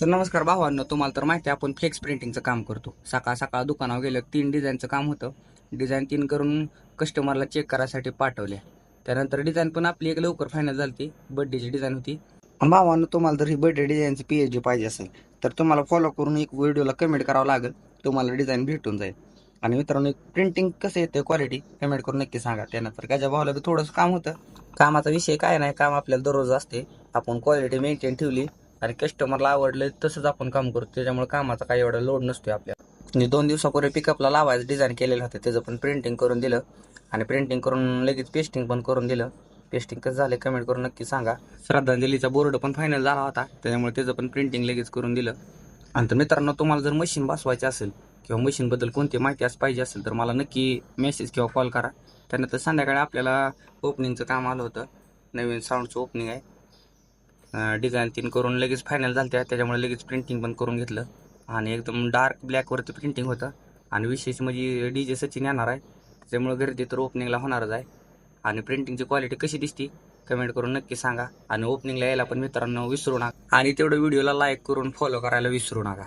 तर नमस्कार भावांनो, तुम्हाला तर माहिती आहे आपण फ्लेक्स प्रिंटिंगचं काम करतो. सकाळ सकाळ दुकानावर गेलं 3 डिझाईनचं काम होतं. डिझाईन 3 करून कस्टमरला चेक करायसाठी पाठवल्या. त्यानंतर डिझाईन पण आपली एक लवकर फायनल झाली ती बर्थडेची डिझाईन होती. आणि भावांनो, तुम्हाला जर ही बर्थडे डिझाईनची पीएचडी पाहिजे असेल तर तुम्हाला फॉलो करून एक व्हिडिओला कमेंट करावं लागेल. तुम्हाला डिझाईन भेटून जाईल. आणि मित्रांनो, एक प्रिंटिंग कसं येतं क्वालिटी कमेंट करून नक्की सांगा. त्यानंतर त्याच्या भावाला बी थोडंसं काम होतं. कामाचा विषय काय नाही, काम आपल्याला दररोज असते. आपण क्वालिटी मेंटेन ठेवली आणि कस्टमरला आवडलं तसंच आपण काम करतो. त्याच्यामुळे कामाचा काही एवढा लोड नसतोय आपल्याला. म्हणजे 2 दिवसापूर्वी पिकअपला लावायचं डिझाईन केलेलं होतं, त्याचं पण प्रिंटिंग करून दिलं आणि प्रिंटिंग करून लगेच पेस्टिंग पण करून दिलं. पेस्टिंग कसं झालं कमेंट करून नक्की सांगा. श्रद्धांजलीचा बोर्ड पण फायनल झाला होता, त्याच्यामुळे त्याचं पण प्रिंटिंग लगेच करून दिलं. आणि तर मित्रांनो, तुम्हाला जर मशीन बसवायची असेल किंवा मशीनबद्दल कोणती माहिती पाहिजे असेल तर मला नक्की मेसेज किंवा कॉल करा. त्यानंतर संध्याकाळी आपल्याला ओपनिंगचं काम आलं होतं. नवीन साऊंडचं ओपनिंग आहे. डिझाईन 3 करून लगेच फायनल झालं त्याच्यामुळे लगेच प्रिंटिंग पण करून घेतलं. आणि एकदम डार्क ब्लॅकवरती प्रिंटिंग होतं. आणि विशेष म्हणजे DJ सचिन येणार आहे, त्याच्यामुळे गर्दी तर ओपनिंगला होणारच आहे. आणि प्रिंटिंगची क्वालिटी कशी दिसती कमेंट करून नक्की सांगा. आणि ओपनिंगला यायला पण मित्रांनो विसरू नका. आणि तेवढं व्हिडिओला लाईक करून फॉलो करायला विसरू नका.